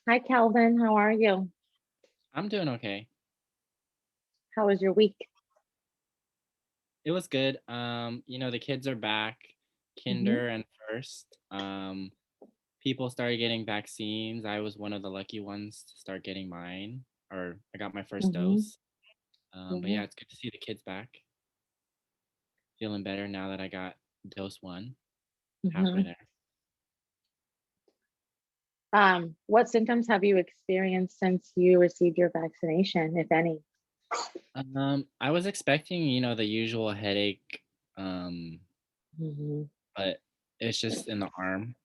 Hi, Calvin. How are you? I'm doing okay. How was your week? It was good. The kids are back, Hmm. kinder and first. People started getting vaccines. I was one of the lucky ones to start getting mine, or I got my first Hmm. dose. But Yeah. yeah, it's good to see the kids back. Feeling better now that I got dose one, halfway Hmm. there. What symptoms have you experienced since you received your vaccination, if any? I was expecting, the usual headache, um, Hmm. but it's just in the arm,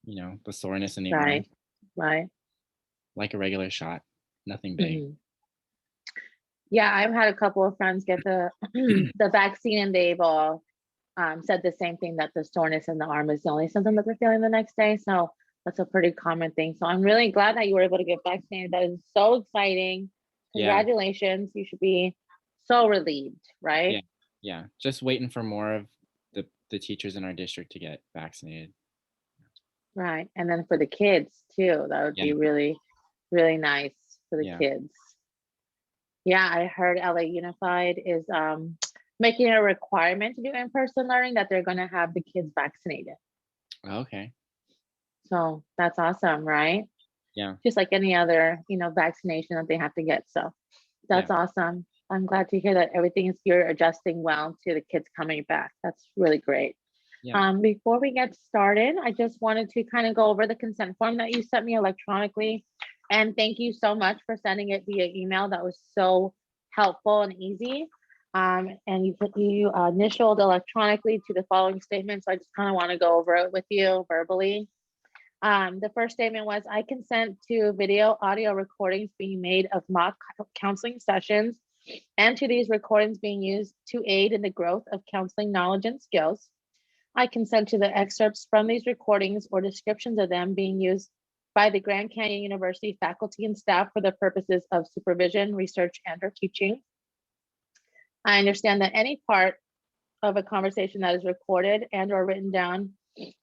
the soreness in the arm, Right. Right. like a regular shot, nothing big. Hmm. Yeah, I've had a couple of friends get the the vaccine, and they've all said the same thing, that the soreness in the arm is the only symptom that they're feeling the next day. So that's a pretty common thing. So I'm really glad that you were able to get vaccinated. That is so exciting. Yeah. Congratulations. You should be so relieved, Yeah, right? yeah, just waiting for more of the teachers in our district to get vaccinated. Right. And then for the kids too, that would Yeah, be really, really nice for the yeah. kids. Yeah, I heard LA Unified is making a requirement to do in-person learning, that they're going to have the kids vaccinated. Okay. So that's awesome, right? Yeah, Just like any other, vaccination that they have to get. So that's yeah, awesome. I'm glad to hear that you're adjusting well to the kids coming back. That's really great. yeah. Before we get started, I just wanted to kind of go over the consent form that you sent me electronically. And thank you so much for sending it via email. That was so helpful and easy. And you initialed electronically to the following statement. So I just kind of want to go over it with you verbally. The first statement was, I consent to video audio recordings being made of mock counseling sessions, and to these recordings being used to aid in the growth of counseling knowledge and skills. I consent to the excerpts from these recordings or descriptions of them being used by the Grand Canyon University faculty and staff for the purposes of supervision, research, and/or teaching. I understand that any part of a conversation that is recorded and/or written down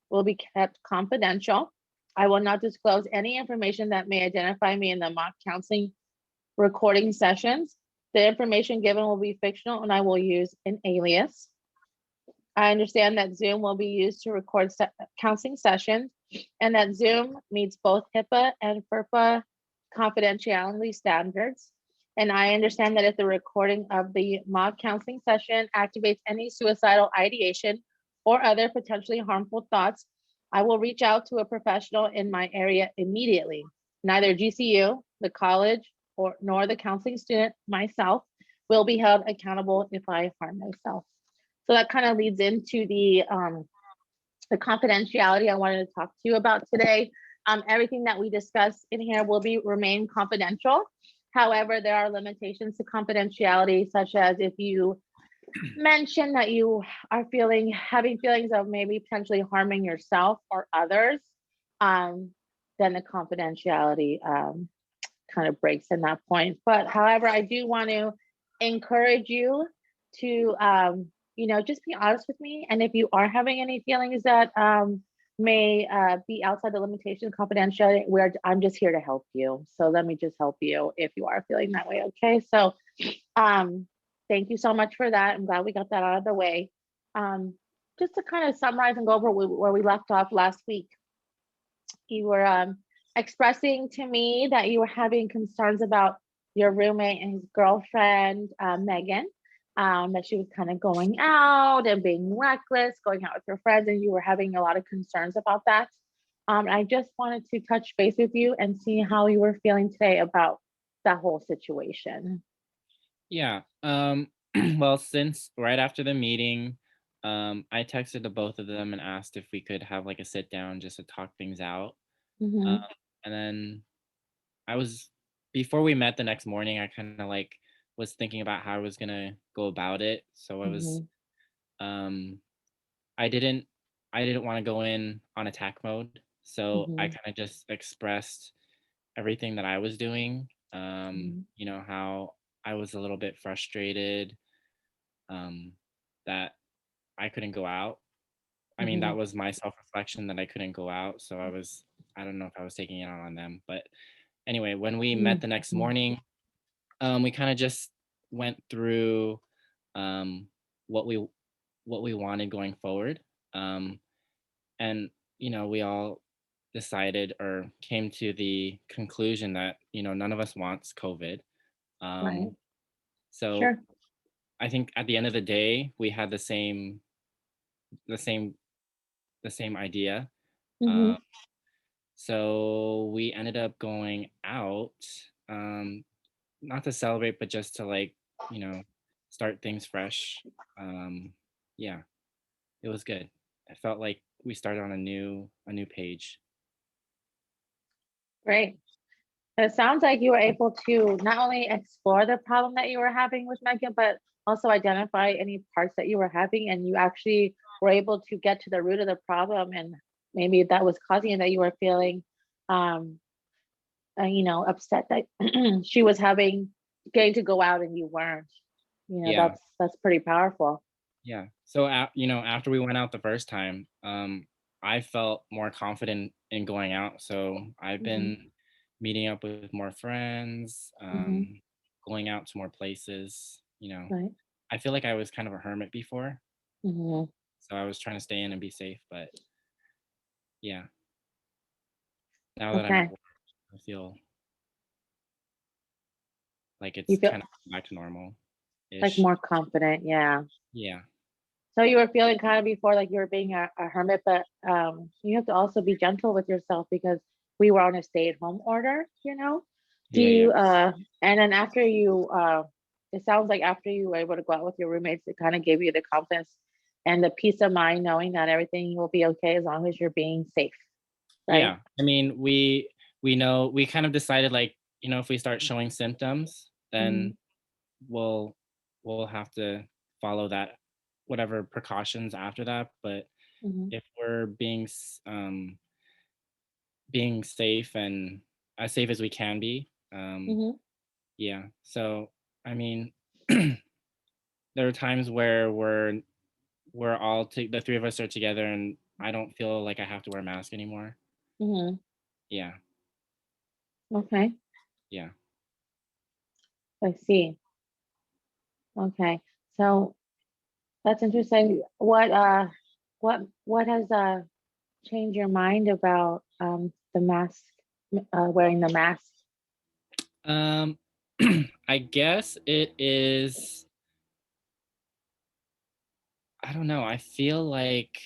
will be kept confidential. I will not disclose any information that may identify me in the mock counseling recording sessions. The information given will be fictional, and I will use an alias. I understand that Zoom will be used to record counseling sessions, and that Zoom meets both HIPAA and FERPA confidentiality standards. And I understand that if the recording of the mock counseling session activates any suicidal ideation or other potentially harmful thoughts, I will reach out to a professional in my area immediately. Neither GCU, the college, or nor the counseling student myself will be held accountable if I harm myself. So that kind of leads into the confidentiality I wanted to talk to you about today. Everything that we discuss in here will be remain confidential. However, there are limitations to confidentiality, such as if you mention that you are having feelings of maybe potentially harming yourself or others, um, then the confidentiality kind of breaks in that point. But however, I do want to encourage you to, just be honest with me. And if you are having any feelings that may be outside the limitation of confidentiality, I'm just here to help you. So let me just help you if you are feeling that way. Okay. So um, thank you so much for that. I'm glad we got that out of the way. Um, just to kind of summarize and go over where we left off last week, you were expressing to me that you were having concerns about your roommate and his girlfriend, Megan, that she was kind of going out and being reckless, going out with her friends, and you were having a lot of concerns about that. I just wanted to touch base with you and see how you were feeling today about that whole situation. Yeah. Well, since right after the meeting, I texted to both of them and asked if we could have like a sit down just to talk things out. Um, Hmm. and then I was before we met the next morning, I kind of like was thinking about how I was gonna go about it. So Hmm. um, I didn't want to go in on attack mode. So I Hmm. kind of just expressed everything that I was doing. Hmm. How I was a little bit frustrated, um, that I couldn't go out. I mean, Hmm. that was my self reflection that I couldn't go out. So I was I don't know if I was taking it out on them, but anyway, when we met the next Mm-hmm. morning, we kind of just went through um, what we wanted going forward, um, and we all decided or came to the conclusion that none of us wants COVID. Right. Um, so Sure. I think at the end of the day, we had the same the same idea. Mm-hmm. Um, so we ended up going out, um, not to celebrate, but just to like, you know, start things fresh. Um, yeah, it was good. I felt like we started on a new page. Great. It sounds like you were able to not only explore the problem that you were having with Megan, but also identify any parts that you were having, and you actually were able to get to the root of the problem, and maybe that was causing it that you were feeling, um, upset that she was having getting to go out and you weren't. Yeah, That's pretty powerful. yeah. So, after we went out the first time, I felt more confident in going out. So I've Hmm. been meeting up with more friends, Hmm. going out to more places. Right. I feel like I was kind of a hermit before, Hmm. so I was trying to stay in and be safe. But yeah, now that I'm at Okay. work, I feel like You it's feel kind of back to normal like ish. more confident. Yeah. Yeah, So you were feeling kind of before like you were being a hermit, but you have to also be gentle with yourself because we were on a stay-at-home order, you know? Do yeah, yeah, you and then after you it sounds like after you were able to go out with your roommates, it kind of gave you the confidence and the peace of mind knowing that everything will be okay as long as you're being safe, right? yeah. I mean, we know we kind of decided like if we start showing symptoms, Hmm. then we'll we'll have to follow that whatever precautions after that. But Hmm. if we're being safe and as safe as we can be, Hmm. yeah. So I mean, there are times where we're the three of us are together, and I don't feel like I have to wear a mask anymore. Hmm. Yeah, Okay, yeah. I see. Okay. So that's interesting. What has changed your mind about the mask, wearing the mask? Um, I guess it is. I don't know. I feel like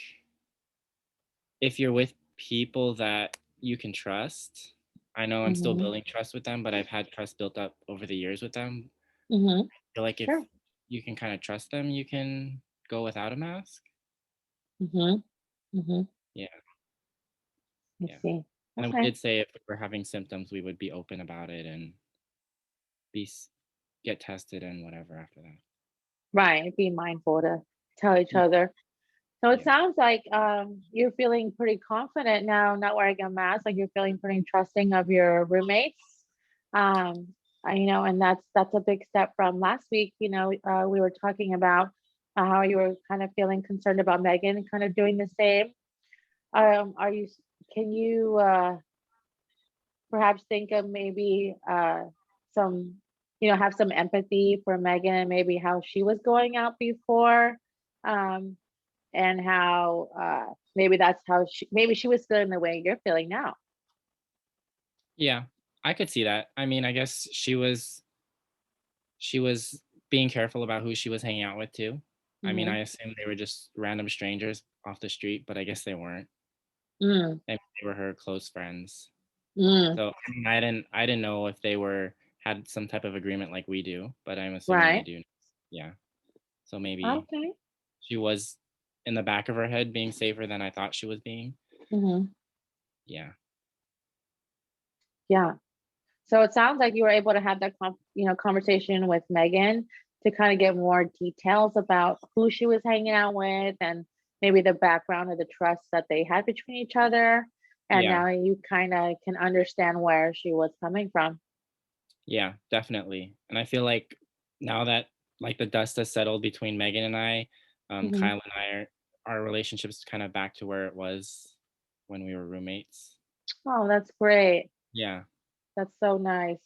if you're with people that you can trust, I know I'm still Hmm. building trust with them, but I've had trust built up over the years with them. Hmm. I feel like if Sure. you can kind of trust them, you can go without a mask. Hmm. Hmm. Yeah, I yeah. see. And we Okay. did say if we were having symptoms, we would be open about it and be s- get tested and whatever after that. Right. Be mindful to tell each Yeah, other. So it yeah, sounds like you're feeling pretty confident now, not wearing a mask. Like you're feeling pretty trusting of your roommates. Um, and that's a big step from last week. We were talking about how you were kind of feeling concerned about Megan, kind of doing the same. Are you? Can you perhaps think of maybe some, have some empathy for Megan and maybe how she was going out before, um, and how maybe that's how maybe she was feeling the way you're feeling now. yeah. I could see that. I mean, I guess she was being careful about who she was hanging out with too. I mean, Mm-hmm. I assumed they were just random strangers off the street, but I guess they weren't. Mm. Maybe they were her close friends. Mm. So I mean, I didn't know if they had some type of agreement like we do, but I'm assuming they Right. do. Yeah. So maybe Okay. she was in the back of her head being safer than I thought she was being. Mm-hmm. Yeah. Yeah. So it sounds like you were able to have that conversation with Megan to kind of get more details about who she was hanging out with and maybe the background of the trust that they had between each other. And Yeah. now you kind of can understand where she was coming from. Yeah, definitely. And I feel like now that like the dust has settled between Megan and I, Hmm. Kyle and I are our relationship's kind of back to where it was when we were roommates. Oh, that's great. Yeah. That's so nice.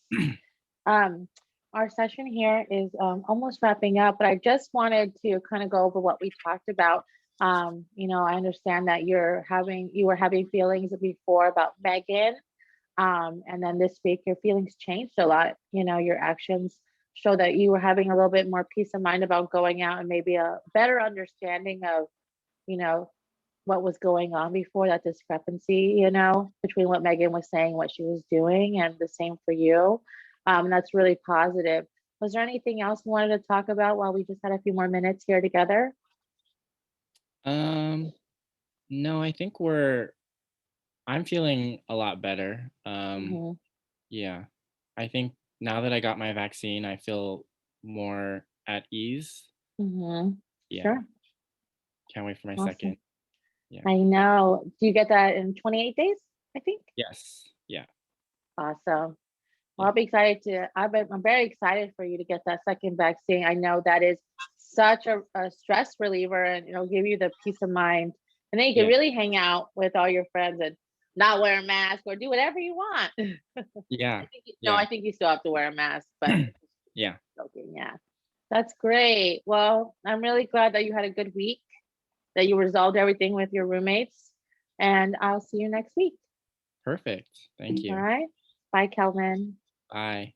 Um, our session here is almost wrapping up, but I just wanted to kind of go over what we talked about. I understand that you were having feelings before about Megan, and then this week your feelings changed a lot. Your actions show that you were having a little bit more peace of mind about going out and maybe a better understanding of, you know, what was going on before, that discrepancy, between what Megan was saying, what she was doing, and the same for you. That's really positive. Was there anything else we wanted to talk about while we just had a few more minutes here together? Um, no, I think I'm feeling a lot better. Hmm. Yeah. I think now that I got my vaccine, I feel more at ease. Hmm. Yeah. Sure. Can't wait for my second. Awesome. Yeah. I know. Do you get that in 28 days? I think. Yes. Yeah. Awesome. Well, Yeah. I'm very excited for you to get that second vaccine. I know that is such a stress reliever, and it'll give you the peace of mind. And then you can Yeah. really hang out with all your friends and not wear a mask or do whatever you want. Yeah. No, Yeah. I think you still have to wear a mask, but Yeah. joking, yeah. That's great. Well, I'm really glad that you had a good week, that you resolved everything with your roommates, and I'll see you next week. Perfect. Thank All you. right. Bye, Kelvin. Bye.